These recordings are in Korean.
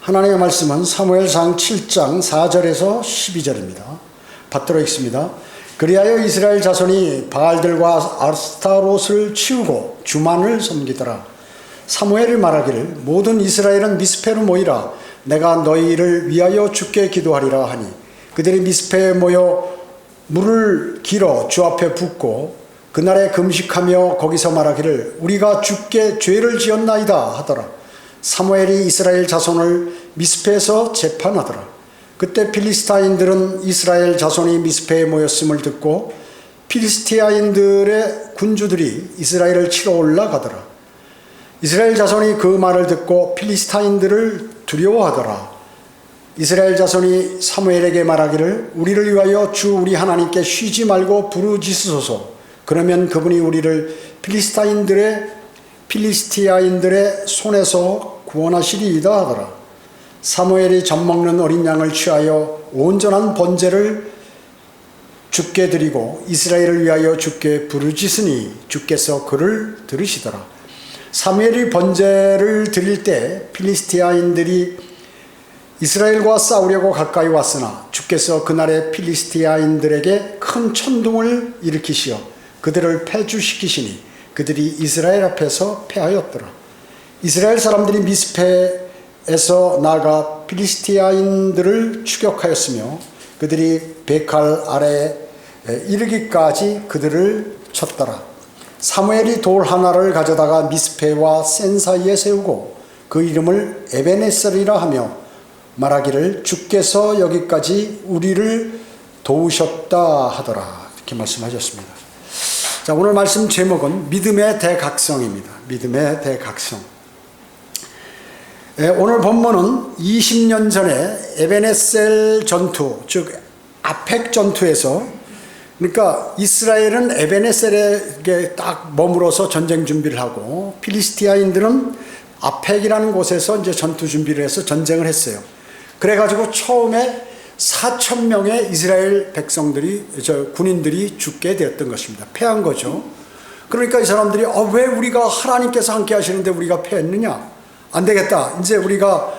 하나님의 말씀은 사무엘상 7장 4절에서 12절입니다. 받들어 읽습니다. 그리하여 이스라엘 자손이 바알들과 아스타롯을 치우고 주만을 섬기더라. 사무엘이 말하기를 모든 이스라엘은 미스페로 모이라. 내가 너희를 위하여 주께 기도하리라 하니 그들이 미스페에 모여 물을 길어 주 앞에 붓고 그날에 금식하며 거기서 말하기를 우리가 주께 죄를 지었나이다 하더라. 사무엘이 이스라엘 자손을 미스페에서 재판하더라. 그때 필리스타인들은 이스라엘 자손이 미스페에 모였음을 듣고 필리스티아인들의 군주들이 이스라엘을 치러 올라가더라. 이스라엘 자손이 그 말을 듣고 필리스타인들을 두려워하더라. 이스라엘 자손이 사무엘에게 말하기를 우리를 위하여 주 우리 하나님께 쉬지 말고 부르짖으소서. 그러면 그분이 우리를 필리스티아인들의 손에서 구원하시리이다 하더라. 사무엘이 젖먹는 어린 양을 취하여 온전한 번제를 주께 드리고 이스라엘을 위하여 주께 부르짖으니 주께서 그를 들으시더라. 사무엘이 번제를 드릴 때 필리스티아인들이 이스라엘과 싸우려고 가까이 왔으나 주께서 그날에 필리스티아인들에게 큰 천둥을 일으키시어 그들을 패주시키시니 그들이 이스라엘 앞에서 패하였더라. 이스라엘 사람들이 미스페에서 나아가 필리스티아인들을 추격하였으며 그들이 베칼 아래에 이르기까지 그들을 쳤더라. 사무엘이 돌 하나를 가져다가 미스페와 센 사이에 세우고 그 이름을 에베네셀이라 하며 말하기를 주께서 여기까지 우리를 도우셨다 하더라. 이렇게 말씀하셨습니다. 자, 오늘 말씀 제목은 믿음의 대각성입니다. 믿음의 대각성. 오늘 본문은 20년 전에 에베네셀 전투, 즉 아펙 전투에서, 그러니까 이스라엘은 에베네셀에 딱 머물어서 전쟁 준비를 하고 필리스티아인들은 아펙이라는 곳에서 이제 전투 준비를 해서 전쟁을 했어요. 그래가지고 처음에 4,000명의 이스라엘 군인들이 죽게 되었던 것입니다. 패한 거죠. 그러니까 이 사람들이 왜 우리가 하나님께서 함께 하시는데 우리가 패했느냐? 안 되겠다. 이제 우리가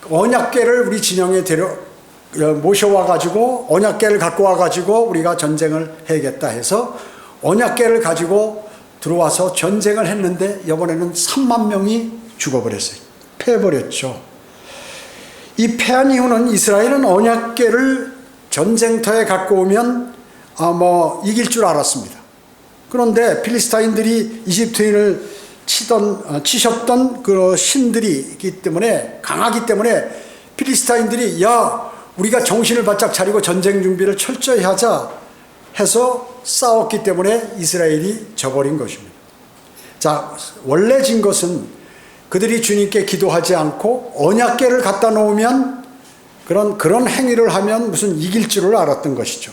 언약궤를 우리 진영에 모셔와가지고 언약궤를 갖고 와가지고 우리가 전쟁을 해야겠다 해서 언약궤를 가지고 들어와서 전쟁을 했는데 이번에는 3만 명이 죽어버렸어요. 패해버렸죠. 이 패한 이유는 이스라엘은 언약궤를 전쟁터에 갖고 오면 이길 줄 알았습니다. 그런데 필리스타인들이 이집트인을 치셨던 그 신들이 있기 때문에, 강하기 때문에 필리스타인들이 우리가 정신을 바짝 차리고 전쟁 준비를 철저히 하자 해서 싸웠기 때문에 이스라엘이 져버린 것입니다. 자, 원래 진 것은 그들이 주님께 기도하지 않고 언약궤를 갖다 놓으면 그런 행위를 하면 무슨 이길 줄을 알았던 것이죠.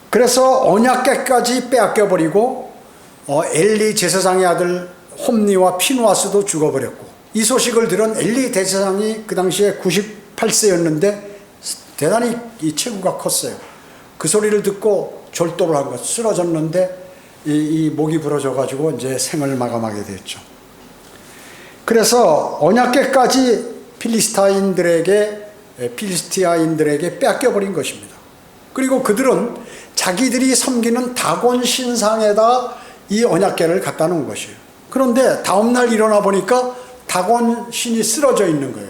그래서 언약궤까지 빼앗겨버리고 엘리 제사장의 아들 홈니와 피누아스도 죽어버렸고, 이 소식을 들은 엘리 제사장이 그 당시에 98세였는데 대단히 이 체구가 컸어요. 그 소리를 듣고 절도를 한 것, 쓰러졌는데 이 목이 부러져가지고 이제 생을 마감하게 됐죠. 그래서 언약궤까지 필리스티아인들에게 뺏겨버린 것입니다. 그리고 그들은 자기들이 섬기는 다곤 신상에다 이 언약궤를 갖다 놓은 것이에요. 그런데 다음날 일어나 보니까 다곤 신이 쓰러져 있는 거예요.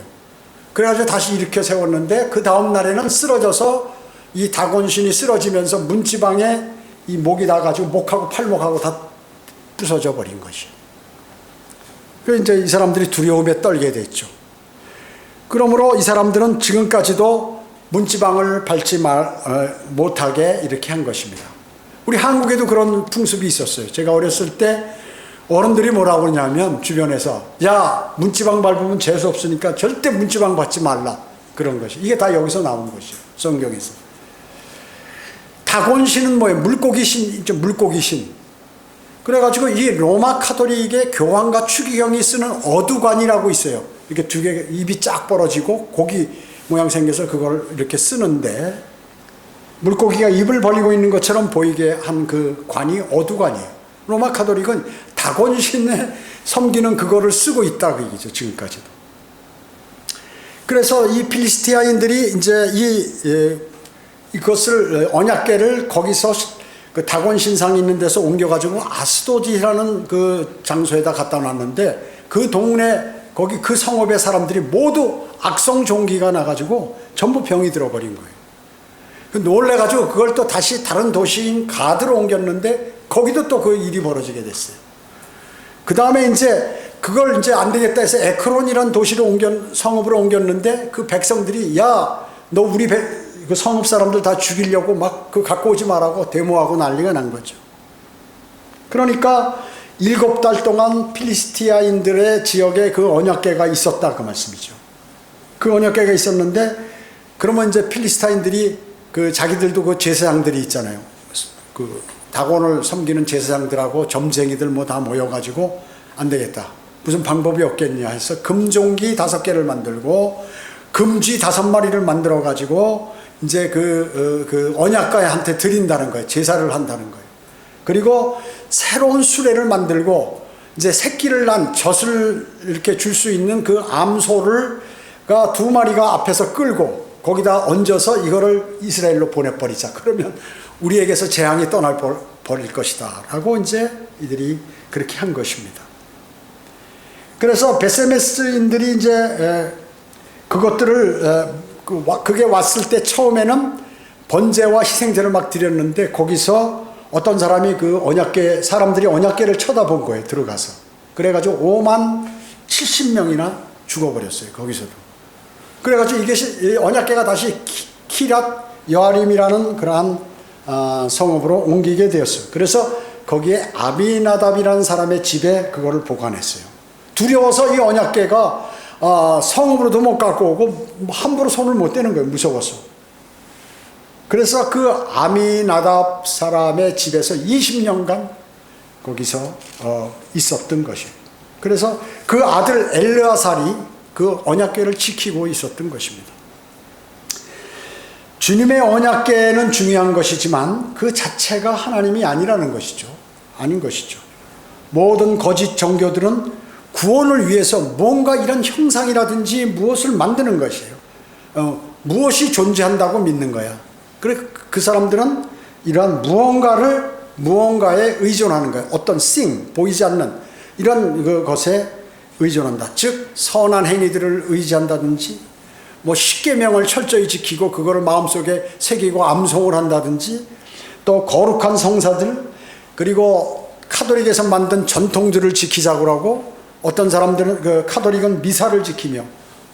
그래가지고 다시 일으켜 세웠는데 그 다음날에는 쓰러져서 이 다곤 신이 쓰러지면서 문지방에 이 목이 나가지고 목하고 팔목하고 다 부서져 버린 것이에요. 그래서 이제 이 사람들이 두려움에 떨게 됐죠. 그러므로 이 사람들은 지금까지도 문지방을 밟지 못하게 이렇게 한 것입니다. 우리 한국에도 그런 풍습이 있었어요. 제가 어렸을 때 어른들이 뭐라고 그러냐면 주변에서 문지방 밟으면 재수 없으니까 절대 문지방 밟지 말라, 그런 것이. 이게 다 여기서 나온 것이에요. 성경에서. 다곤신은 뭐예요? 물고기신. 그래가지고 이 로마 카톨릭의 교황과 추기경이 쓰는 어두관이라고 있어요. 이렇게 두 개 입이 쫙 벌어지고 고기 모양 생겨서 그걸 이렇게 쓰는데, 물고기가 입을 벌리고 있는 것처럼 보이게 한 그 관이 어두관이에요. 로마 카톨릭은 다곤신에 섬기는 그거를 쓰고 있다고 얘기죠, 지금까지도. 그래서 이 필리스티아인들이 이제 이것을 언약궤를 거기서 그 다곤 신상이 있는 데서 옮겨가지고 아스도디라는 그 장소에다 갖다 놨는데 그 동네 거기 그 성읍의 사람들이 모두 악성 종기가 나가지고 전부 병이 들어버린 거예요. 놀래가지고 그걸 또 다시 다른 도시인 가드로 옮겼는데 거기도 또 그 일이 벌어지게 됐어요. 그 다음에 이제 그걸 이제 안 되겠다 해서 에크론이라는 도시로 성읍으로 옮겼는데 그 백성들이 야, 너 우리 그 성읍 사람들 다 죽이려고 막 그 갖고 오지 말라고 데모하고 난리가 난 거죠. 그러니까 7달 동안 필리스티아인들의 지역에 그 언약궤가 있었다 그 말씀이죠. 그 언약궤가 있었는데 그러면 이제 필리스타인들이 그 자기들도 그 제사장들이 있잖아요. 그 다곤을 섬기는 제사장들하고 점쟁이들 뭐 다 모여가지고 안 되겠다. 무슨 방법이 없겠냐 해서 금종기 5개를 만들고 금쥐 5마리를 만들어가지고 이제 그 언약궤한테 드린다는 거예요. 제사를 한다는 거예요. 그리고 새로운 수레를 만들고 이제 새끼를 난 젖을 이렇게 줄 수 있는 그 암소를 2마리가 앞에서 끌고 거기다 얹어서 이거를 이스라엘로 보내버리자. 그러면 우리에게서 재앙이 떠날 버릴 것이다. 라고 이제 이들이 그렇게 한 것입니다. 그래서 베세메스인들이 이제 그것들을 그게 왔을 때 처음에는 번제와 희생제를 막 드렸는데 거기서 어떤 사람이 그 사람들이 언약궤를 쳐다본 거예요. 들어가서. 그래가지고 5만 70명이나 죽어버렸어요. 거기서도. 그래가지고 이게 언약궤가 다시 키랏 여아림이라는 그러한 성읍으로 옮기게 되었어요. 그래서 거기에 아비나답이라는 사람의 집에 그거를 보관했어요. 두려워서 이 언약궤가 성읍으로도 못 갖고 오고 함부로 손을 못 대는 거예요. 무서워서. 그래서 그 아미나답 사람의 집에서 20년간 거기서 있었던 것이에요. 그래서 그 아들 엘르아살이 그 언약궤를 지키고 있었던 것입니다. 주님의 언약궤는 중요한 것이지만 그 자체가 하나님이 아니라는 것이죠. 아닌 것이죠. 모든 거짓 종교들은 구원을 위해서 뭔가 이런 형상이라든지 무엇을 만드는 것이에요. 무엇이 존재한다고 믿는 거야. 그래 그 사람들은 이러한 무언가에 의존하는 거예요. 어떤 보이지 않는 이런 것에 의존한다. 즉 선한 행위들을 의지한다든지 뭐 십계명을 철저히 지키고 그거를 마음속에 새기고 암송을 한다든지 또 거룩한 성사들 그리고 카톨릭에서 만든 전통들을 지키자고 하고 어떤 사람들은 그 카톨릭은 미사를 지키며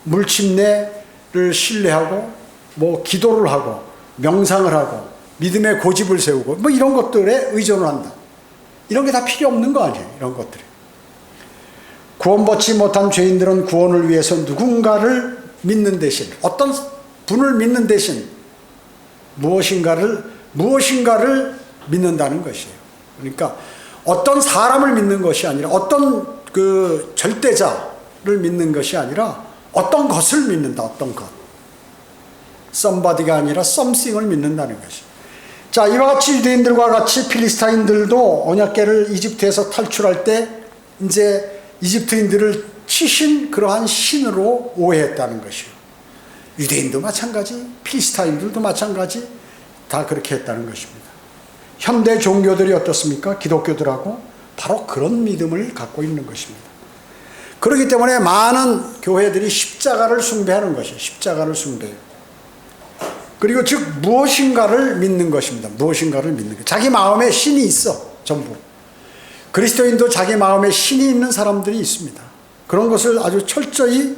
물침례를 신뢰하고 뭐 기도를 하고 명상을 하고 믿음의 고집을 세우고 뭐 이런 것들에 의존을 한다. 이런 게 다 필요 없는 거 아니에요. 이런 것들이. 구원받지 못한 죄인들은 구원을 위해서 누군가를 믿는 대신 어떤 분을 믿는 대신 무엇인가를 믿는다는 것이에요. 그러니까 어떤 사람을 믿는 것이 아니라 어떤 그 절대자를 믿는 것이 아니라 어떤 것을 믿는다. 어떤 것. somebody가 아니라 something을 믿는다는 것이. 자, 이와 같이 유대인들과 같이 필리스타인들도 언약궤를 이집트에서 탈출할 때 이제 이집트인들을 치신 그러한 신으로 오해했다는 것이요. 유대인도 마찬가지, 필리스타인들도 마찬가지 다 그렇게 했다는 것입니다. 현대 종교들이 어떻습니까? 기독교들하고 바로 그런 믿음을 갖고 있는 것입니다. 그렇기 때문에 많은 교회들이 십자가를 숭배하는 것이에요. 십자가를 숭배해요. 그리고 즉 무엇인가를 믿는 것입니다. 무엇인가를 믿는 것. 자기 마음에 신이 있어. 전부. 그리스도인도 자기 마음에 신이 있는 사람들이 있습니다. 그런 것을 아주 철저히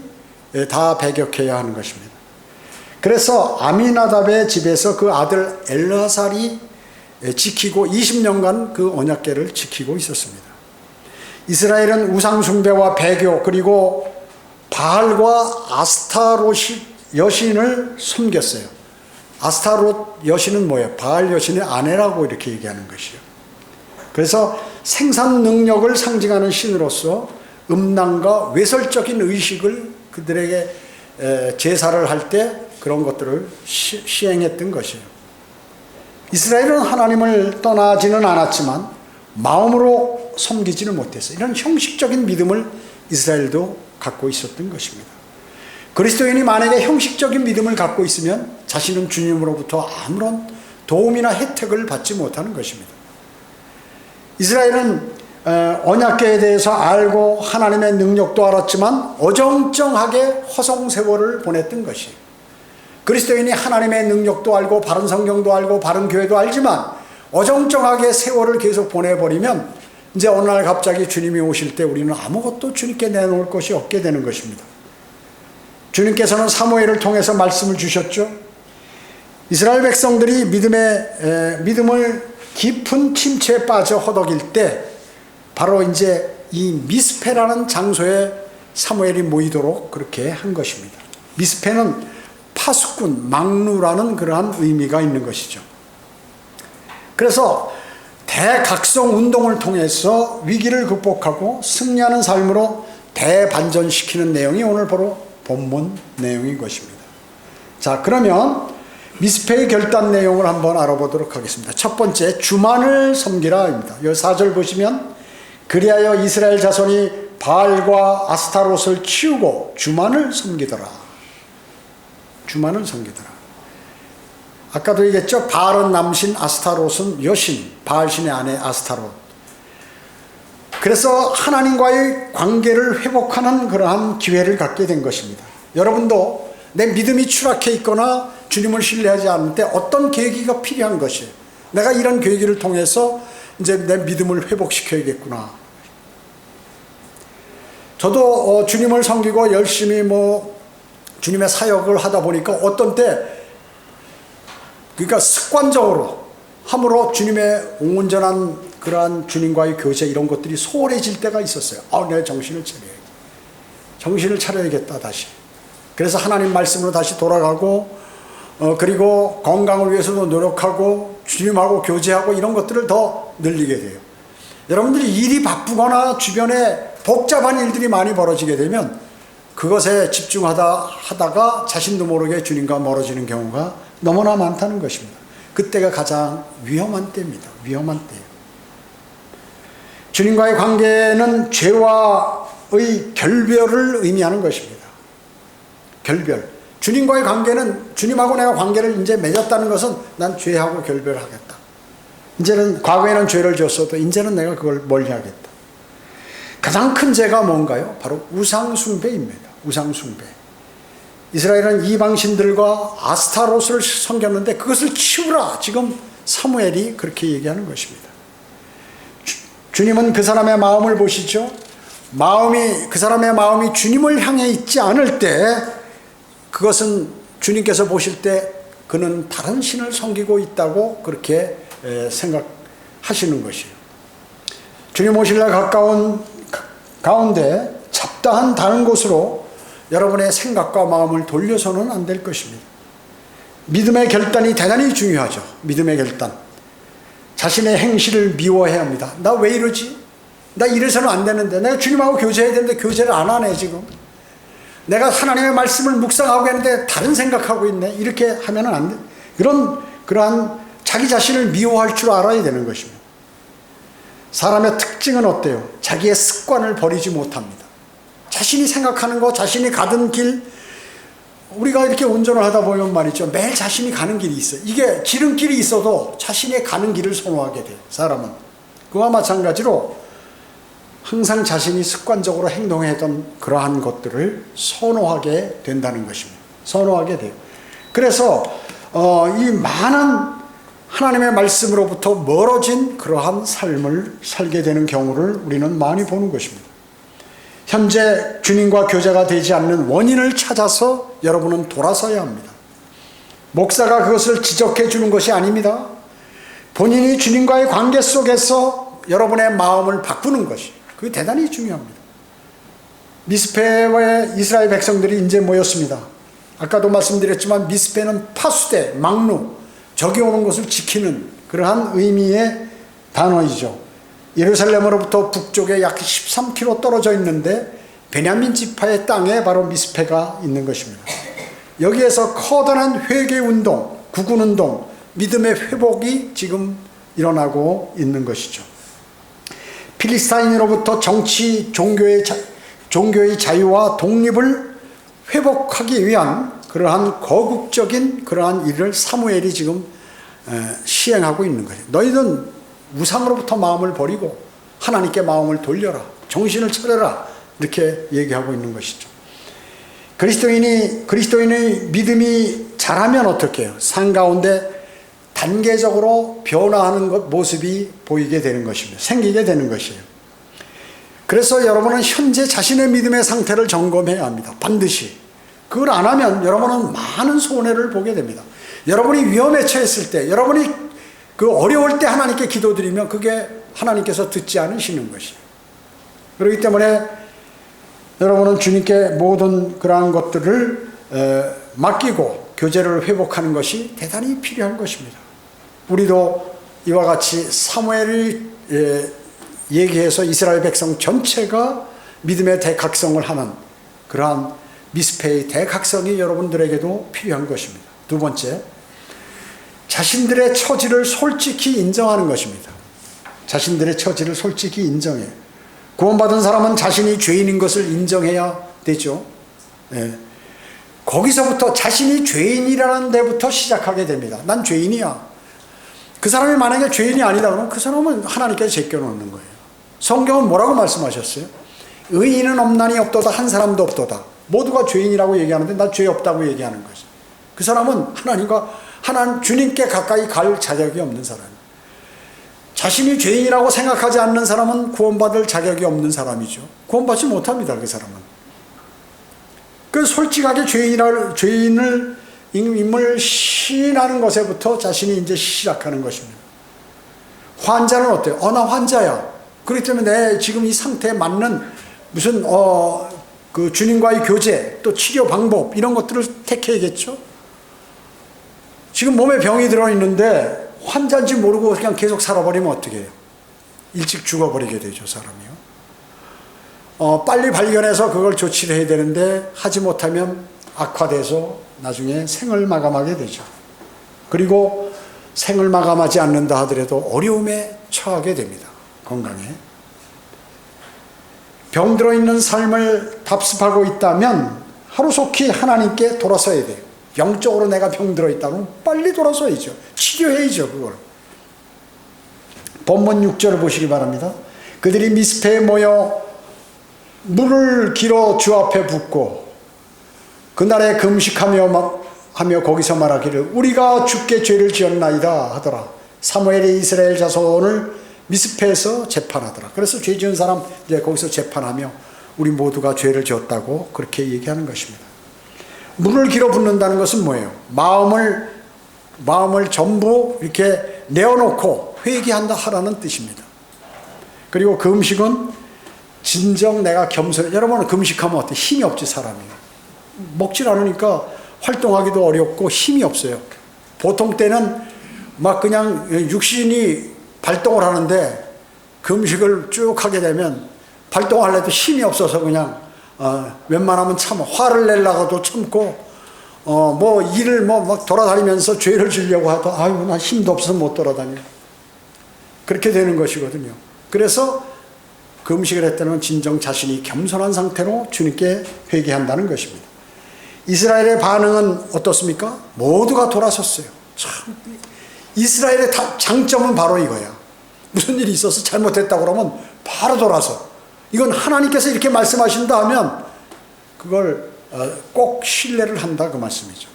다 배격해야 하는 것입니다. 그래서 아미나답의 집에서 그 아들 엘르아살이 지키고 20년간 그 언약궤를 지키고 있었습니다. 이스라엘은 우상숭배와 배교 그리고 바알과 아스타롯 여신을 섬겼어요. 아스타롯 여신은 뭐예요? 바알 여신의 아내라고 이렇게 얘기하는 것이요. 그래서 생산 능력을 상징하는 신으로서 음란과 외설적인 의식을 그들에게 제사를 할 때 그런 것들을 시행했던 것이에요. 이스라엘은 하나님을 떠나지는 않았지만 마음으로 섬기지는 못했어요. 이런 형식적인 믿음을 이스라엘도 갖고 있었던 것입니다. 그리스도인이 만약에 형식적인 믿음을 갖고 있으면 자신은 주님으로부터 아무런 도움이나 혜택을 받지 못하는 것입니다. 이스라엘은 언약궤에 대해서 알고 하나님의 능력도 알았지만 어정쩡하게 허송세월을 보냈던 것이에요. 그리스도인이 하나님의 능력도 알고 바른 성경도 알고 바른 교회도 알지만 어정쩡하게 세월을 계속 보내버리면 이제 어느 날 갑자기 주님이 오실 때 우리는 아무것도 주님께 내놓을 것이 없게 되는 것입니다. 주님께서는 사무엘을 통해서 말씀을 주셨죠. 이스라엘 백성들이 믿음을 깊은 침체에 빠져 허덕일 때 바로 이제 이 미스페라는 장소에 사무엘이 모이도록 그렇게 한 것입니다. 미스페는 파수꾼, 막루라는 그러한 의미가 있는 것이죠. 그래서 대각성 운동을 통해서 위기를 극복하고 승리하는 삶으로 대반전시키는 내용이 오늘 바로 본문 내용인 것입니다. 자, 그러면 미스페의 결단 내용을 한번 알아보도록 하겠습니다. 첫 번째, 주만을 섬기라입니다. 이 4절 보시면 그리하여 이스라엘 자손이 바알과 아스타롯을 치우고 주만을 섬기더라. 주만을 섬기더라. 아까도 얘기했죠. 바알은 남신, 아스타롯은 여신, 바알신의 아내 아스타롯. 그래서 하나님과의 관계를 회복하는 그러한 기회를 갖게 된 것입니다. 여러분도 내 믿음이 추락해 있거나 주님을 신뢰하지 않을 때 어떤 계기가 필요한 것이에요. 내가 이런 계기를 통해서 이제 내 믿음을 회복시켜야겠구나. 저도 주님을 섬기고 열심히 주님의 사역을 하다 보니까 어떤 때 그러니까 습관적으로 함으로 주님의 온전한 그러한 주님과의 교제 이런 것들이 소홀해질 때가 있었어요. 내가 정신을 차려야겠다 다시. 그래서 하나님 말씀으로 다시 돌아가고 그리고 건강을 위해서도 노력하고 주님하고 교제하고 이런 것들을 더 늘리게 돼요. 여러분들이 일이 바쁘거나 주변에 복잡한 일들이 많이 벌어지게 되면 그것에 집중하다가 자신도 모르게 주님과 멀어지는 경우가 너무나 많다는 것입니다. 그때가 가장 위험한 때입니다. 위험한 때예요. 주님과의 관계는 죄와의 결별을 의미하는 것입니다. 결별. 주님과의 관계는 주님하고 내가 관계를 이제 맺었다는 것은 난 죄하고 결별하겠다. 이제는 과거에는 죄를 졌어도 이제는 내가 그걸 멀리하겠다. 가장 큰 죄가 뭔가요? 바로 우상숭배입니다. 우상숭배. 이스라엘은 이방신들과 아스타롯을 섬겼는데 그것을 치우라. 지금 사무엘이 그렇게 얘기하는 것입니다. 주님은 그 사람의 마음을 보시죠. 그 사람의 마음이 주님을 향해 있지 않을 때 그것은 주님께서 보실 때 그는 다른 신을 섬기고 있다고 그렇게 생각하시는 것이에요. 주님 오실 날 가까운 가운데 잡다한 다른 곳으로 여러분의 생각과 마음을 돌려서는 안 될 것입니다. 믿음의 결단이 대단히 중요하죠. 믿음의 결단. 자신의 행실을 미워해야 합니다. 나 왜 이러지? 나 이래서는 안 되는데. 내가 주님하고 교제해야 되는데 교제를 안 하네 지금. 내가 하나님의 말씀을 묵상하고 있는데 다른 생각하고 있네. 이렇게 하면 안 돼. 그러한 자기 자신을 미워할 줄 알아야 되는 것입니다. 사람의 특징은 어때요? 자기의 습관을 버리지 못합니다. 자신이 생각하는 거, 자신이 가던 길, 우리가 이렇게 운전을 하다 보면 말이죠. 매일 자신이 가는 길이 있어요. 이게 지름길이 있어도 자신의 가는 길을 선호하게 돼요. 사람은. 그와 마찬가지로 항상 자신이 습관적으로 행동했던 그러한 것들을 선호하게 된다는 것입니다. 선호하게 돼요. 그래서 이 많은 하나님의 말씀으로부터 멀어진 그러한 삶을 살게 되는 경우를 우리는 많이 보는 것입니다. 현재 주님과 교제가 되지 않는 원인을 찾아서 여러분은 돌아서야 합니다. 목사가 그것을 지적해 주는 것이 아닙니다. 본인이 주님과의 관계 속에서 여러분의 마음을 바꾸는 것이 그게 대단히 중요합니다. 미스페의 이스라엘 백성들이 이제 모였습니다. 아까도 말씀드렸지만 미스페는 파수대, 막루, 적이 오는 것을 지키는 그러한 의미의 단어이죠. 예루살렘으로부터 북쪽에 약 13km 떨어져 있는데 베냐민 지파의 땅에 바로 미스페가 있는 것입니다. 여기에서 커다란 회개운동, 구군운동, 믿음의 회복이 지금 일어나고 있는 것이죠. 필리스타인으로부터 정치, 종교의 자유와 독립을 회복하기 위한 그러한 거국적인 그러한 일을 사무엘이 지금 시행하고 있는 거예요. 너희는 우상으로부터 마음을 버리고 하나님께 마음을 돌려라. 정신을 차려라. 이렇게 얘기하고 있는 것이죠. 그리스도인의 믿음이 자라면 어떻게 해요? 삶 가운데 단계적으로 변화하는 모습이 보이게 되는 것입니다. 생기게 되는 것이에요. 그래서 여러분은 현재 자신의 믿음의 상태를 점검해야 합니다. 반드시. 그걸 안 하면 여러분은 많은 손해를 보게 됩니다. 여러분이 위험에 처했을 때, 여러분이 그 어려울 때 하나님께 기도드리면 그게 하나님께서 듣지 않으시는 것이에요. 그렇기 때문에 여러분은 주님께 모든 그러한 것들을 맡기고 교제를 회복하는 것이 대단히 필요한 것입니다. 우리도 이와 같이 사무엘을 얘기해서 이스라엘 백성 전체가 믿음의 대각성을 하는 그러한 미스페의 대각성이 여러분들에게도 필요한 것입니다. 두 번째, 자신들의 처지를 솔직히 인정하는 것입니다. 자신들의 처지를 솔직히 인정해요. 구원받은 사람은 자신이 죄인인 것을 인정해야 되죠. 거기서부터 자신이 죄인이라는 데부터 시작하게 됩니다. 난 죄인이야. 그 사람이 만약에 죄인이 아니다 그러면 그 사람은 하나님께서 제껴놓는 거예요. 성경은 뭐라고 말씀하셨어요? 의인은 없나니 없도다, 한 사람도 없도다. 모두가 죄인이라고 얘기하는데 나 죄 없다고 얘기하는 거죠. 그 사람은 하나님 주님께 가까이 갈 자격이 없는 사람이에요. 자신이 죄인이라고 생각하지 않는 사람은 구원받을 자격이 없는 사람이죠. 구원받지 못합니다, 그 사람은. 그 솔직하게 죄인을 임을 시인하는 것에부터 자신이 이제 시작하는 것입니다. 환자는 어때요? 나 환자야. 그렇기 때문에 내 지금 이 상태에 맞는 무슨 그 주님과의 교제, 또 치료 방법 이런 것들을 택해야겠죠. 지금 몸에 병이 들어있는데 환자인지 모르고 그냥 계속 살아버리면 어떻게 해요? 일찍 죽어버리게 되죠, 사람이요. 빨리 발견해서 그걸 조치를 해야 되는데 하지 못하면 악화돼서 나중에 생을 마감하게 되죠. 그리고 생을 마감하지 않는다 하더라도 어려움에 처하게 됩니다. 건강에. 병들어 있는 삶을 답습하고 있다면 하루속히 하나님께 돌아서야 돼요. 영적으로 내가 병들어 있다면 빨리 돌아서야죠. 치료해야죠, 그걸. 본문 6절을 보시기 바랍니다. 그들이 미스페에 모여 물을 길어 주 앞에 붓고 그날에 금식하며 거기서 말하기를 우리가 주께 죄를 지었나이다 하더라. 사무엘이 이스라엘 자손을 미스페에서 재판하더라. 그래서 죄 지은 사람 이제 거기서 재판하며 우리 모두가 죄를 지었다고 그렇게 얘기하는 것입니다. 물을 길어 붓는다는 것은 뭐예요? 마음을 전부 이렇게 내어놓고 회개한다 하라는 뜻입니다. 그리고 금식은 진정 내가 겸손해. 여러분은 금식하면 어때? 힘이 없지, 사람이. 먹질 않으니까 활동하기도 어렵고 힘이 없어요. 보통 때는 막 그냥 육신이 발동을 하는데 금식을 쭉 하게 되면 발동하려도 힘이 없어서 그냥 웬만하면 참아. 화를 내려고도 참고 뭐 일을 막 돌아다니면서 죄를 지려고 하도 아유 나 힘도 없어서 못 돌아다녀. 그렇게 되는 것이거든요. 그래서 금식을 했다는 진정 자신이 겸손한 상태로 주님께 회개한다는 것입니다. 이스라엘의 반응은 어떻습니까? 모두가 돌아섰어요. 참 이스라엘의 장점은 바로 이거야. 무슨 일이 있어서 잘못했다고 그러면 바로 돌아서. 이건 하나님께서 이렇게 말씀하신다 하면 그걸 꼭 신뢰를 한다 그 말씀이죠.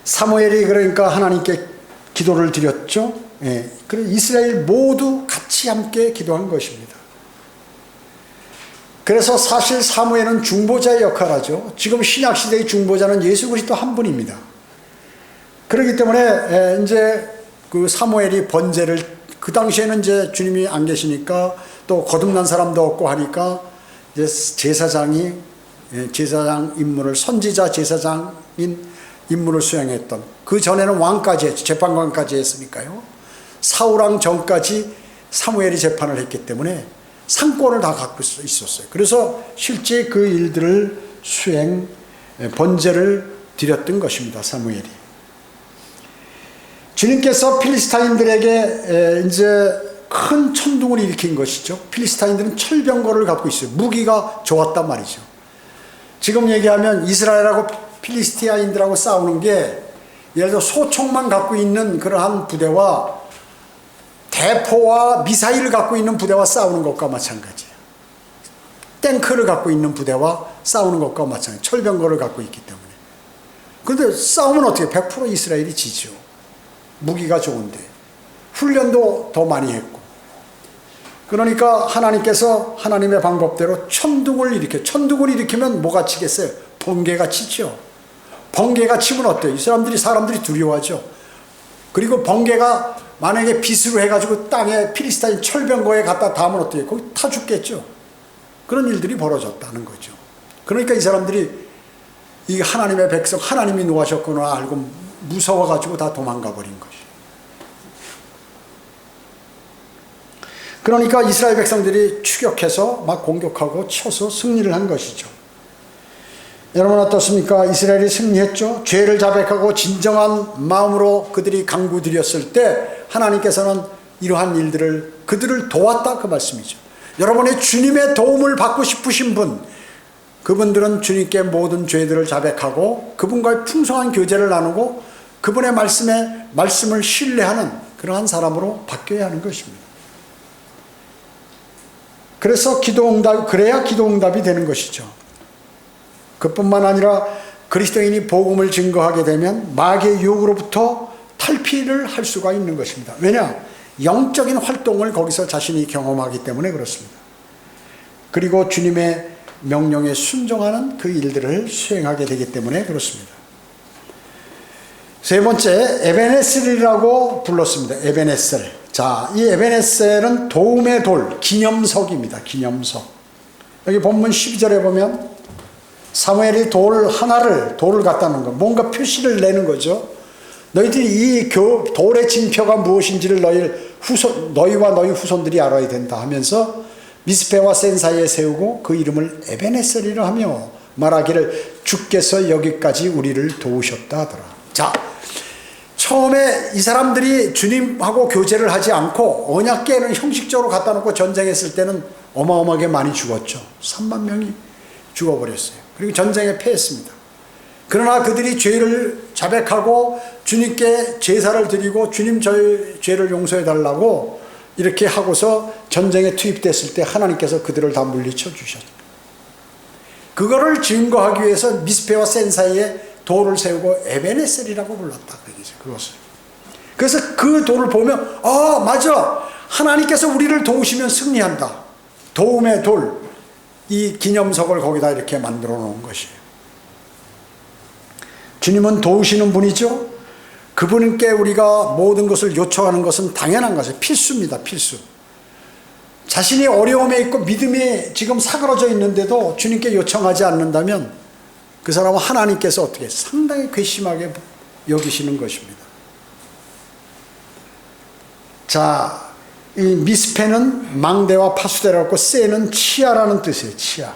사무엘이 그러니까 하나님께 기도를 드렸죠. 예. 그래서 이스라엘 모두 같이 함께 기도한 것입니다. 그래서 사실 사무엘은 중보자의 역할을 하죠. 지금 신약시대의 중보자는 예수 그리스도 한 분입니다. 그렇기 때문에 이제 그 사무엘이 번제를 그 당시에는 이제 주님이 안 계시니까 또 거듭난 사람도 없고 하니까 이제 제사장 임무를 선지자 제사장인 임무를 수행했던 그 전에는 왕까지 했죠. 재판관까지 했으니까요. 사울왕 전까지 사무엘이 재판을 했기 때문에 상권을 다 갖고 있었어요. 그래서 실제 그 일들을 번제를 드렸던 것입니다. 사무엘이. 주님께서 필리스타인들에게 이제 큰 천둥을 일으킨 것이죠. 필리스타인들은 철병거를 갖고 있어요. 무기가 좋았단 말이죠. 지금 얘기하면 이스라엘하고 필리스티아인들하고 싸우는 게 예를 들어 소총만 갖고 있는 그러한 부대와 대포와 미사일을 갖고 있는 부대와 싸우는 것과 마찬가지예요. 탱크를 갖고 있는 부대와 싸우는 것과 마찬가지예요. 철병거를 갖고 있기 때문에. 그런데 싸우면 어떻게 100% 이스라엘이 지죠. 무기가 좋은데 훈련도 더 많이 했고. 그러니까 하나님께서 하나님의 방법대로 천둥을 일으키면 뭐가 치겠어요? 번개가 치죠. 번개가 치면 어때요? 이 사람들이 두려워하죠. 그리고 번개가 만약에 빗으로 해가지고 땅에 필리스타인 철병거에 갖다 닿으면 어때요? 거기 타 죽겠죠. 그런 일들이 벌어졌다는 거죠. 그러니까 이 사람들이 이 하나님의 백성, 하나님이 노하셨구나 알고 무서워가지고 다 도망가 버린 것이. 그러니까 이스라엘 백성들이 추격해서 막 공격하고 쳐서 승리를 한 것이죠. 여러분 어떻습니까? 이스라엘이 승리했죠. 죄를 자백하고 진정한 마음으로 그들이 간구 드렸을 때 하나님께서는 이러한 일들을 그들을 도왔다 그 말씀이죠. 여러분의 주님의 도움을 받고 싶으신 분, 그분들은 주님께 모든 죄들을 자백하고 그분과의 풍성한 교제를 나누고 그분의 말씀을 신뢰하는 그러한 사람으로 바뀌어야 하는 것입니다. 그래서 그래야 기도응답이 되는 것이죠. 그뿐만 아니라 그리스도인이 복음을 증거하게 되면 마귀의 유혹으로부터 탈피를 할 수가 있는 것입니다. 왜냐? 영적인 활동을 거기서 자신이 경험하기 때문에 그렇습니다. 그리고 주님의 명령에 순종하는 그 일들을 수행하게 되기 때문에 그렇습니다. 세 번째, 에베네셀이라고 불렀습니다. 에베네셀. 자, 이 에베네셀은 도움의 돌, 기념석입니다. 기념석. 여기 본문 12절에 보면 사무엘이 돌을 갖다 놓은 거, 뭔가 표시를 내는 거죠. 너희들이 이 돌의 징표가 무엇인지를 너희와 너희 후손들이 알아야 된다 하면서 미스페와 센 사이에 세우고 그 이름을 에베네셀이라 하며 말하기를 주께서 여기까지 우리를 도우셨다 하더라. 자, 처음에 이 사람들이 주님하고 교제를 하지 않고 언약궤는 형식적으로 갖다 놓고 전쟁했을 때는 어마어마하게 많이 죽었죠. 3만 명이 죽어버렸어요. 그리고 전쟁에 패했습니다. 그러나 그들이 죄를 자백하고 주님께 제사를 드리고 주님 저희 죄를 용서해 달라고 이렇게 하고서 전쟁에 투입됐을 때 하나님께서 그들을 다 물리쳐 주셨어요. 그거를 증거하기 위해서 미스페와 센 사이에 돌을 세우고 에베네셀이라고 불렀다. 그것을. 그래서 그 돌을 보면 맞아. 하나님께서 우리를 도우시면 승리한다. 도움의 돌. 이 기념석을 거기다 이렇게 만들어 놓은 것이에요. 주님은 도우시는 분이죠. 그분께 우리가 모든 것을 요청하는 것은 당연한 것이에요. 필수입니다. 필수. 자신이 어려움에 있고 믿음이 지금 사그러져 있는데도 주님께 요청하지 않는다면 그 사람은 하나님께서 어떻게 상당히 괘씸하게 여기시는 것입니다. 자, 이 미스페는 망대와 파수대라고 세는 치아라는 뜻이에요. 치아.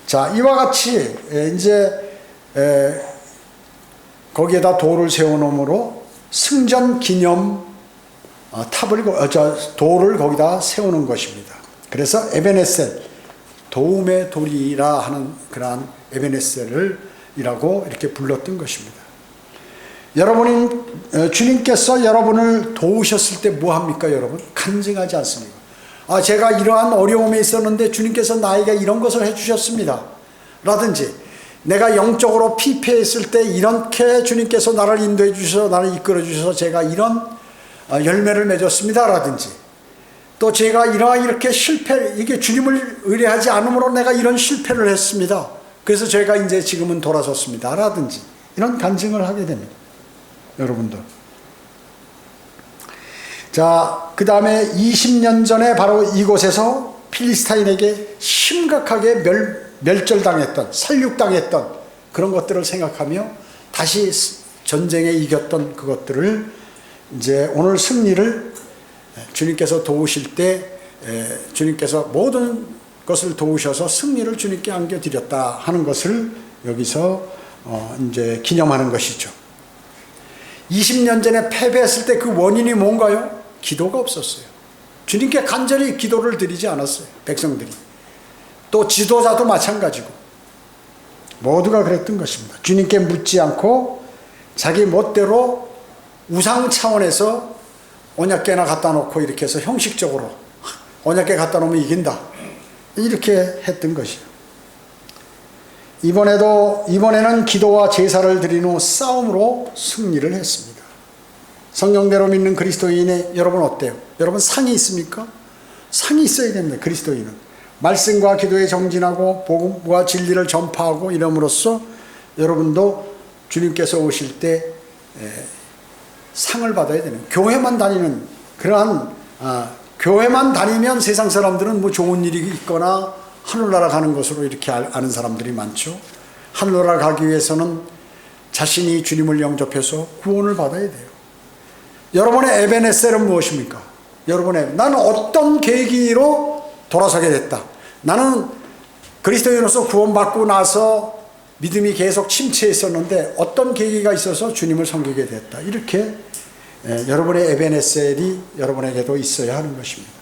자, 이와 같이 이제 거기에다 돌을 세워놓음으로 승전 기념 돌을 거기다 세우는 것입니다. 그래서 에베네셀, 도움의 돌이라 하는 그러한 에베네셀이라고 이렇게 불렀던 것입니다. 주님께서 여러분을 도우셨을 때 뭐합니까, 여러분? 간증하지 않습니까? 제가 이러한 어려움에 있었는데 주님께서 나에게 이런 것을 해주셨습니다. 라든지, 내가 영적으로 피폐했을 때 이렇게 주님께서 나를 인도해 주셔서 나를 이끌어 주셔서 제가 이런 열매를 맺었습니다. 라든지, 또 제가 이렇게 이게 주님을 의뢰하지 않으므로 내가 이런 실패를 했습니다. 그래서 제가 이제 지금은 돌아섰습니다. 라든지, 이런 간증을 하게 됩니다. 여러분들. 자, 그 다음에 20년 전에 바로 이곳에서 필리스타인에게 심각하게 멸절당했던, 살육당했던 그런 것들을 생각하며 다시 전쟁에 이겼던 그것들을 이제 오늘 승리를 주님께서 도우실 때 주님께서 모든 것을 도우셔서 승리를 주님께 안겨드렸다 하는 것을 여기서 이제 기념하는 것이죠. 20년 전에 패배했을 때 그 원인이 뭔가요? 기도가 없었어요. 주님께 간절히 기도를 드리지 않았어요. 백성들이. 또 지도자도 마찬가지고. 모두가 그랬던 것입니다. 주님께 묻지 않고 자기 멋대로 우상 차원에서 언약궤나 갖다 놓고 이렇게 해서 형식적으로 언약궤 갖다 놓으면 이긴다, 이렇게 했던 것이에요. 이번에는 기도와 제사를 드린 후 싸움으로 승리를 했습니다. 성경대로 믿는 그리스도인의 여러분 어때요? 여러분 상이 있습니까? 상이 있어야 됩니다. 그리스도인은 말씀과 기도에 정진하고 복음과 진리를 전파하고 이름으로써 여러분도 주님께서 오실 때 상을 받아야 되는, 교회만 다니는 그러한 교회만 다니면 세상 사람들은 뭐 좋은 일이 있거나 하늘나라 가는 것으로 이렇게 아는 사람들이 많죠. 하늘나라 가기 위해서는 자신이 주님을 영접해서 구원을 받아야 돼요. 여러분의 에베네셀은 무엇입니까? 나는 어떤 계기로 돌아서게 됐다. 나는 그리스도인으로서 구원받고 나서 믿음이 계속 침체했었는데 어떤 계기가 있어서 주님을 섬기게 됐다. 이렇게 여러분의 에베네셀이 여러분에게도 있어야 하는 것입니다.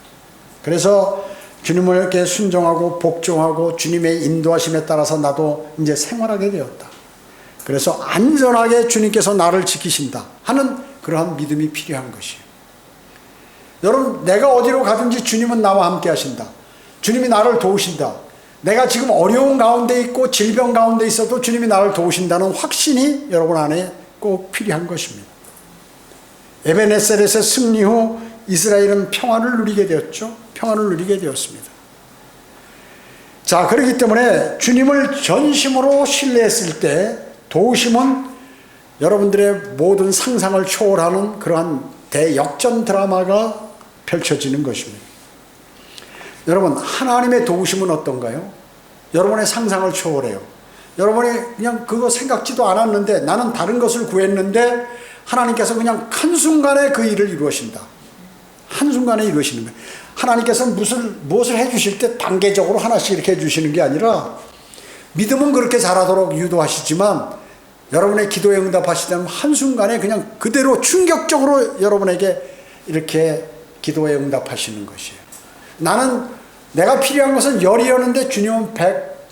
그래서 주님에게 순종하고 복종하고 주님의 인도하심에 따라서 나도 이제 생활하게 되었다. 그래서 안전하게 주님께서 나를 지키신다 하는 그러한 믿음이 필요한 것이에요. 여러분, 내가 어디로 가든지 주님은 나와 함께 하신다. 주님이 나를 도우신다. 내가 지금 어려운 가운데 있고 질병 가운데 있어도 주님이 나를 도우신다는 확신이 여러분 안에 꼭 필요한 것입니다. 에베네셀에서 승리 후 이스라엘은 평안을 누리게 되었죠. 평안을 누리게 되었습니다. 자, 그렇기 때문에 주님을 전심으로 신뢰했을 때 도우심은 여러분들의 모든 상상을 초월하는 그러한 대역전 드라마가 펼쳐지는 것입니다. 여러분, 하나님의 도우심은 어떤가요? 여러분의 상상을 초월해요. 여러분이 그냥 그거 생각지도 않았는데, 나는 다른 것을 구했는데 하나님께서 그냥 한순간에 그 일을 이루어진다. 한순간에 이루어지는 거예요. 하나님께서 무엇을 해주실 때 단계적으로 하나씩 이렇게 해주시는 게 아니라, 믿음은 그렇게 잘하도록 유도하시지만 여러분의 기도에 응답하시다면 한순간에 그냥 그대로 충격적으로 여러분에게 이렇게 기도에 응답하시는 것이에요. 내가 필요한 것은 열이었는데 주님은 100,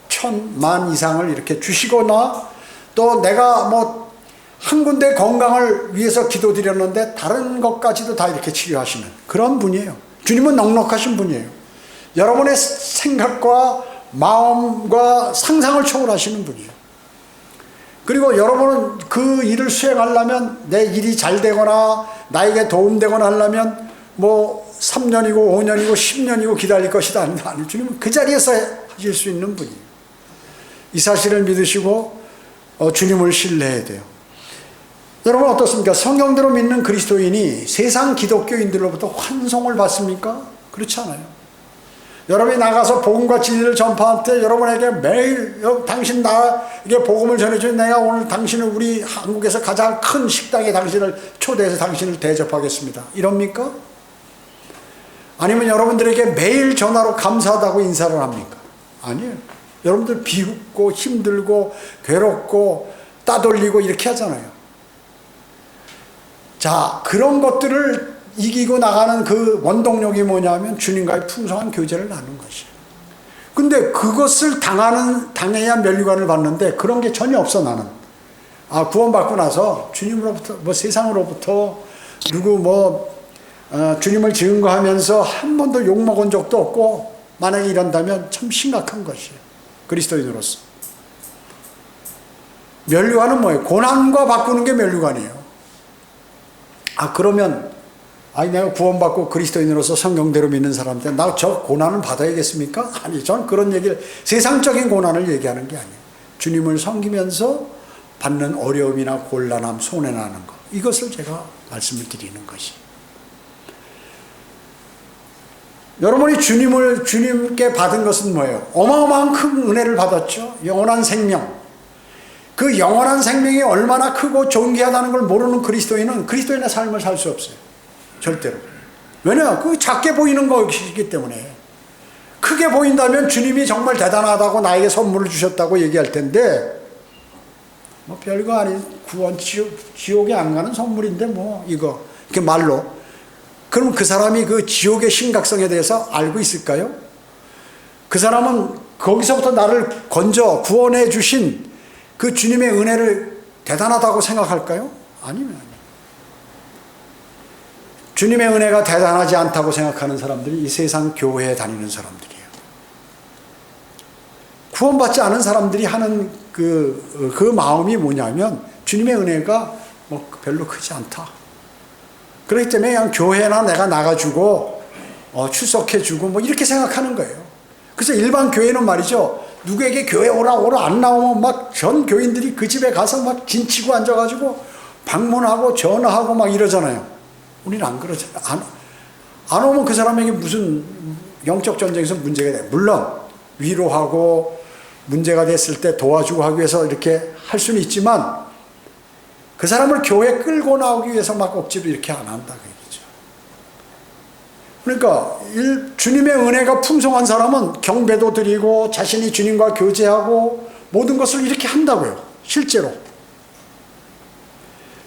1000, 만 이상을 이렇게 주시거나, 또 내가 뭐 한 군데 건강을 위해서 기도드렸는데 다른 것까지도 다 이렇게 치료하시는 그런 분이에요. 주님은 넉넉하신 분이에요. 여러분의 생각과 마음과 상상을 초월하시는 분이에요. 그리고 여러분은 그 일을 수행하려면, 내 일이 잘 되거나 나에게 도움되거나 하려면 뭐 3년이고 5년이고 10년이고 기다릴 것이다. 아니, 주님은 그 자리에서 하실 수 있는 분이에요. 이 사실을 믿으시고 주님을 신뢰해야 돼요. 여러분 어떻습니까? 성경대로 믿는 그리스도인이 세상 기독교인들로부터 환송을 받습니까? 그렇지 않아요. 여러분이 나가서 복음과 진리를 전파할 때 여러분에게 매일 당신 나에게 복음을 전해주는, 내가 오늘 당신을 우리 한국에서 가장 큰 식당에 당신을 초대해서 당신을 대접하겠습니다, 이럽니까? 아니면 여러분들에게 매일 전화로 감사하다고 인사를 합니까? 아니에요. 여러분들 비웃고 힘들고 괴롭고 따돌리고 이렇게 하잖아요. 자, 그런 것들을 이기고 나가는 그 원동력이 뭐냐면 주님과의 풍성한 교제를 나누는 것이에요. 근데 그것을 당해야 면류관을 받는데 그런 게 전혀 없어, 나는. 구원받고 나서 주님으로부터, 뭐 세상으로부터 누구 주님을 증거하면서 한 번도 욕먹은 적도 없고, 만약에 이런다면 참 심각한 것이에요. 그리스도인으로서. 면류관은 뭐예요? 고난과 바꾸는 게 면류관이에요. 그러면 내가 구원받고 그리스도인으로서 성경대로 믿는 사람한테 나 저 고난을 받아야겠습니까? 아니, 전 그런 얘기를, 세상적인 고난을 얘기하는 게 아니에요. 주님을 섬기면서 받는 어려움이나 곤란함, 손해나는 것, 이것을 제가 말씀을 드리는 것이. 여러분이 주님께 받은 것은 뭐예요? 어마어마한 큰 은혜를 받았죠. 영원한 생명. 그 영원한 생명이 얼마나 크고 존귀하다는 걸 모르는 그리스도인은 그리스도인의 삶을 살 수 없어요. 절대로. 왜냐? 그 작게 보이는 것이기 때문에. 크게 보인다면 주님이 정말 대단하다고 나에게 선물을 주셨다고 얘기할 텐데, 뭐 별거 아닌 구원, 지옥에 안 가는 선물인데 이거 이렇게 말로. 그럼 그 사람이 그 지옥의 심각성에 대해서 알고 있을까요? 그 사람은 거기서부터 나를 건져 구원해 주신 그 주님의 은혜를 대단하다고 생각할까요? 아니면 주님의 은혜가 대단하지 않다고 생각하는 사람들이 이 세상 교회에 다니는 사람들이에요. 구원받지 않은 사람들이 하는 그 마음이 뭐냐면 주님의 은혜가 뭐 별로 크지 않다. 그렇기 때문에 그냥 교회나 내가 나가주고 출석해주고 뭐 이렇게 생각하는 거예요. 그래서 일반 교회는 말이죠. 누구에게 교회 오라 안 나오면 막 전 교인들이 그 집에 가서 막 진치고 앉아가지고 방문하고 전화하고 막 이러잖아요. 우리는 안 그러잖아요. 안 오면 그 사람에게 무슨 영적 전쟁에서 문제가 돼. 물론 위로하고 문제가 됐을 때 도와주고 하기 위해서 이렇게 할 수는 있지만 그 사람을 교회에 끌고 나오기 위해서 막 억지로 이렇게 안 한다 그 얘기죠. 그러니까 주님의 은혜가 풍성한 사람은 경배도 드리고 자신이 주님과 교제하고 모든 것을 이렇게 한다고요. 실제로.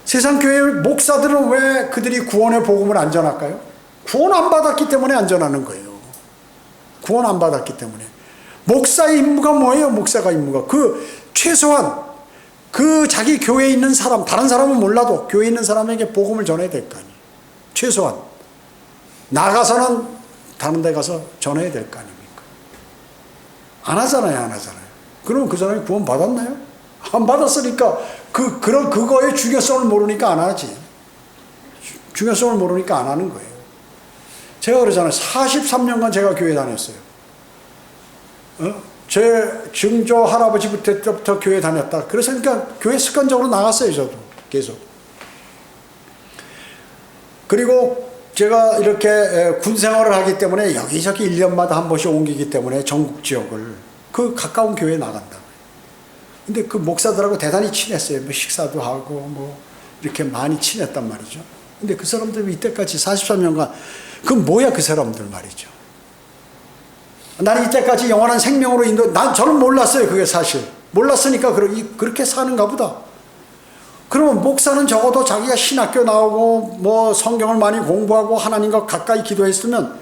세상 교회 목사들은 왜 그들이 구원의 복음을 안 전할까요? 구원 안 받았기 때문에 안 전하는 거예요. 구원 안 받았기 때문에. 목사의 임무가 뭐예요? 목사가 임무가 최소한 자기 교회에 있는 사람, 다른 사람은 몰라도 교회에 있는 사람에게 복음을 전해야 될 거 아니에요. 최소한 나가서는 다른 데 가서 전해야 될 거 아닙니까? 안 하잖아요. 그럼 그 사람이 구원 받았나요? 안 받았으니까 그거의 중요성을 모르니까 안 하지. 중요성을 모르니까 안 하는 거예요. 제가 그러잖아요. 43년간 제가 교회 다녔어요. 제 증조 할아버지부터 교회 다녔다. 그래서 그러니까 교회 습관적으로 나갔어요. 저도 계속. 그리고 제가 이렇게 군 생활을 하기 때문에 여기저기 1년마다 한 번씩 옮기기 때문에 전국 지역을 그 가까운 교회에 나간다. 근데 그 목사들하고 대단히 친했어요. 뭐 식사도 하고 뭐 이렇게 많이 친했단 말이죠. 근데 그 사람들이 이때까지 43년간 그 뭐야 그 사람들 말이죠. 나는 이때까지 영원한 생명으로 저는 몰랐어요. 그게 사실. 몰랐으니까 그렇게 사는가 보다. 그러면 목사는 적어도 자기가 신학교 나오고 뭐 성경을 많이 공부하고 하나님과 가까이 기도했으면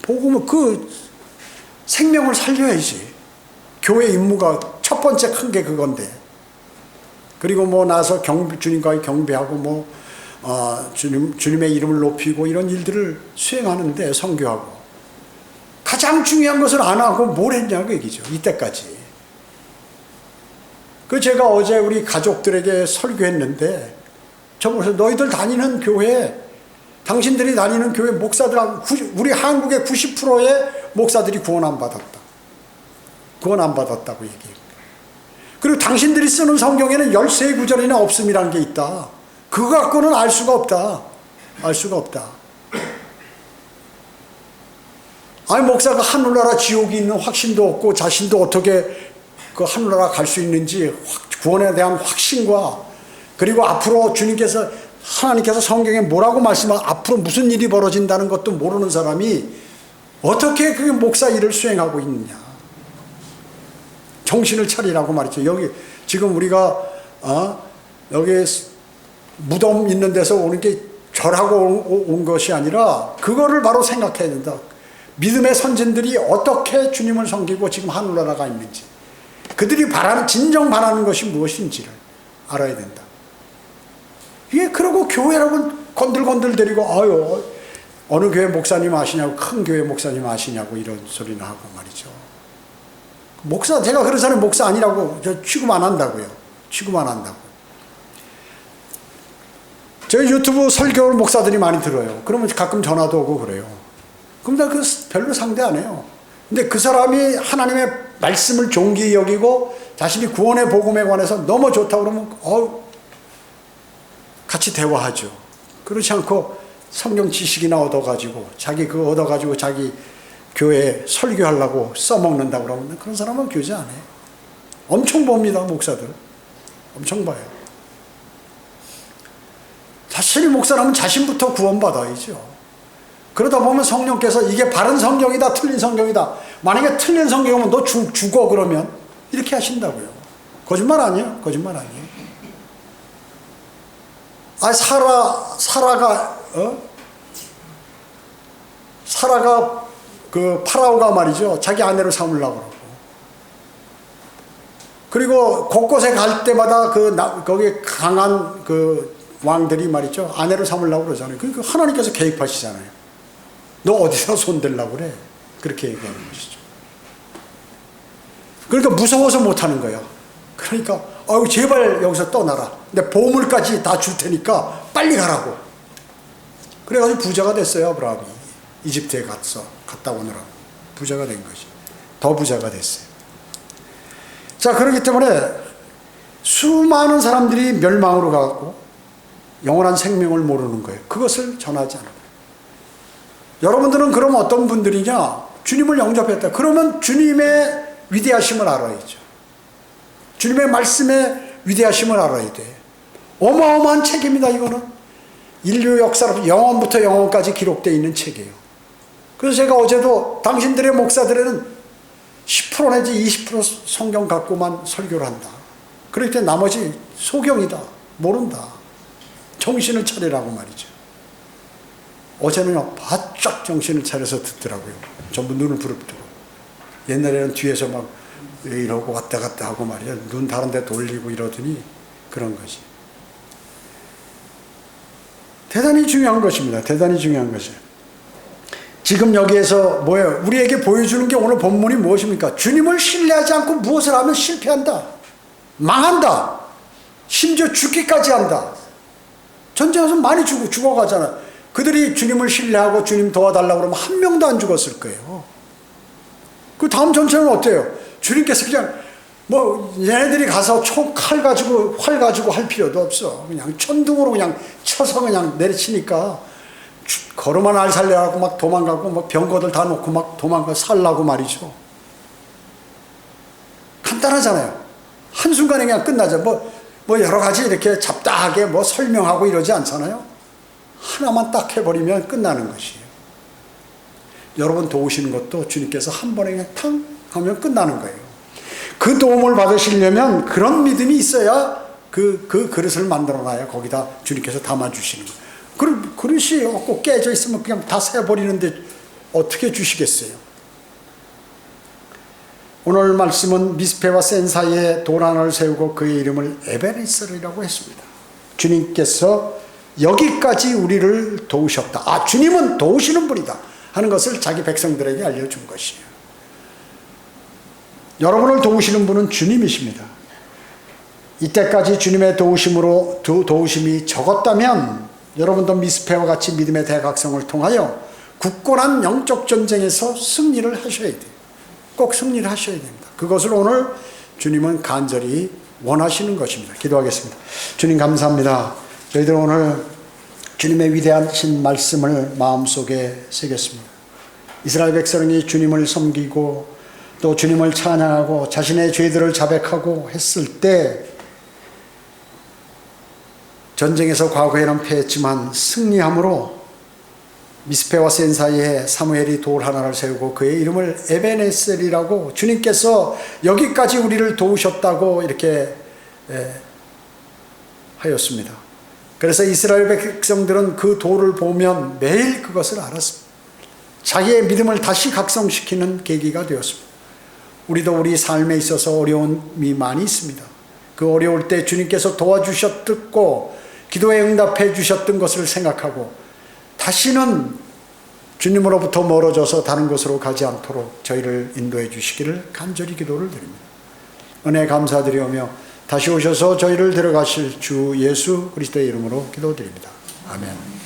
복음은 그 생명을 살려야지. 교회 임무가 첫 번째 큰 게 그건데. 그리고 뭐 나서 주님과의 경배하고 주님의 이름을 높이고 이런 일들을 수행하는데 선교하고. 가장 중요한 것을 안 하고 뭘 했냐고 얘기죠. 이때까지. 제가 어제 우리 가족들에게 설교했는데 저보고서 너희들 다니는 교회, 당신들이 다니는 교회 목사들하고 우리 한국의 90%의 목사들이 구원 안 받았다. 구원 안 받았다고 얘기해요. 그리고 당신들이 쓰는 성경에는 13구절이나 없음이라는 게 있다. 그거 갖고는 알 수가 없다. 알 수가 없다. 아니 목사가 하늘나라 지옥이 있는 확신도 없고 자신도 어떻게 그 하늘나라 갈 수 있는지 구원에 대한 확신과 그리고 앞으로 하나님께서 성경에 뭐라고 말씀하고 앞으로 무슨 일이 벌어진다는 것도 모르는 사람이 어떻게 그 목사 일을 수행하고 있느냐. 정신을 차리라고 말이죠. 여기 지금 우리가 여기 무덤 있는 데서 오는 게 절하고 온 것이 아니라 그거를 바로 생각해야 된다. 믿음의 선진들이 어떻게 주님을 섬기고 지금 하늘나라가 있는지 그들이 진정 바라는 것이 무엇인지를 알아야 된다. 이게 그러고 교회라고 건들건들대리고 어느 교회 목사님 아시냐고 큰 교회 목사님 아시냐고 이런 소리는 하고 말이죠. 제가 그런 사람이 목사 아니라고 취급 안 한다고요. 취급 안 한다고. 저희 유튜브 설교 목사들이 많이 들어요. 그러면 가끔 전화도 오고 그래요. 그럼 나 별로 상대 안 해요. 근데 그 사람이 하나님의 말씀을 존귀히 여기고 자신이 구원의 복음에 관해서 너무 좋다고 그러면 같이 대화하죠. 그렇지 않고 성경 지식이나 얻어가지고 자기 교회에 설교하려고 써먹는다고 그러면 그런 사람은 교제 안 해요. 엄청 봅니다. 목사들. 엄청 봐요. 자신이 목사라면 자신부터 구원받아야죠. 그러다 보면 성령께서 이게 바른 성경이다 틀린 성경이다. 만약에 틀린 성경이면 너 죽어 그러면 이렇게 하신다고요. 거짓말 아니에요. 거짓말 아니에요. 사라가 그 파라오가 말이죠. 자기 아내를 삼으려고 그러고 그리고 곳곳에 갈 때마다 거기 강한 그 왕들이 말이죠. 아내를 삼으려고 그러잖아요. 그러니까 하나님께서 개입하시잖아요. 너 어디서 손대려고 그래? 그렇게 얘기하는 것이죠. 그러니까 무서워서 못하는 거예요. 그러니까 제발 여기서 떠나라. 근데 보물까지 다 줄 테니까 빨리 가라고. 그래가지고 부자가 됐어요. 아브라함이. 이집트에 갔다 오느라고. 부자가 된 것이. 더 부자가 됐어요. 자, 그렇기 때문에 수많은 사람들이 멸망으로 가고 영원한 생명을 모르는 거예요. 그것을 전하지 않아요. 여러분들은 그럼 어떤 분들이냐? 주님을 영접했다. 그러면 주님의 위대하심을 알아야죠. 주님의 말씀의 위대하심을 알아야 돼. 어마어마한 책입니다. 이거는 인류 역사로 영원부터 영원까지 기록되어 있는 책이에요. 그래서 제가 어제도 당신들의 목사들에는 10% 내지 20% 성경 갖고만 설교를 한다. 그럴 때 나머지 소경이다. 모른다. 정신을 차리라고 말이죠. 어제는요, 바짝 정신을 차려서 듣더라고요. 전부 눈을 부릅뜨고. 옛날에는 뒤에서 막 이러고 왔다 갔다 하고 말이야. 눈 다른 데 돌리고 이러더니 그런 것이. 대단히 중요한 것입니다. 대단히 중요한 것이에요. 지금 여기에서 뭐예요? 우리에게 보여주는 게 오늘 본문이 무엇입니까? 주님을 신뢰하지 않고 무엇을 하면 실패한다. 망한다. 심지어 죽기까지 한다. 전쟁에서 많이 죽어가잖아. 그들이 주님을 신뢰하고 주님 도와달라고 그러면 한 명도 안 죽었을 거예요. 그 다음 전쟁은 어때요? 주님께서 그냥 얘네들이 가서 칼 가지고 활 가지고 할 필요도 없어. 그냥 천둥으로 그냥 쳐서 그냥 내리치니까 걸음만 알 살려고 막 도망가고 병거들 다 놓고 막 도망가 살라고 말이죠. 간단하잖아요. 한순간에 그냥 끝나죠. 여러 가지 이렇게 잡다하게 설명하고 이러지 않잖아요. 하나만 딱 해버리면 끝나는 것이에요. 여러분 도우시는 것도 주님께서 한 번에 그냥 탕 하면 끝나는 거예요. 그 도움을 받으시려면 그런 믿음이 있어야 그 그릇을 만들어놔야 거기다 주님께서 담아주시는 거예요. 그릇이 없고 깨져 있으면 그냥 다 새버리는데 어떻게 주시겠어요? 오늘 말씀은 미스페와 센 사이에 돌 하나를 세우고 그의 이름을 에베네셀이라고 했습니다. 주님께서 여기까지 우리를 도우셨다. 주님은 도우시는 분이다 하는 것을 자기 백성들에게 알려준 것이에요. 여러분을 도우시는 분은 주님이십니다. 이때까지 주님의 도우심이 적었다면 여러분도 미스페와 같이 믿음의 대각성을 통하여 굳건한 영적 전쟁에서 승리를 하셔야 돼요. 꼭 승리를 하셔야 됩니다. 그것을 오늘 주님은 간절히 원하시는 것입니다. 기도하겠습니다. 주님 감사합니다. 저희들 오늘 주님의 위대하신 말씀을 마음속에 새겼습니다. 이스라엘 백성이 주님을 섬기고 또 주님을 찬양하고 자신의 죄들을 자백하고 했을 때 전쟁에서 과거에는 패했지만 승리함으로 미스페와 센 사이에 사무엘이 돌 하나를 세우고 그의 이름을 에베네셀이라고 주님께서 여기까지 우리를 도우셨다고 이렇게 하였습니다. 그래서 이스라엘 백성들은 그 돌을 보면 매일 그것을 알았습니다. 자기의 믿음을 다시 각성시키는 계기가 되었습니다. 우리도 우리 삶에 있어서 어려움이 많이 있습니다. 그 어려울 때 주님께서 도와주셨고 기도에 응답해 주셨던 것을 생각하고 다시는 주님으로부터 멀어져서 다른 곳으로 가지 않도록 저희를 인도해 주시기를 간절히 기도를 드립니다. 은혜 감사드리오며 다시 오셔서 저희를 데려가실 주 예수 그리스도의 이름으로 기도드립니다. 아멘.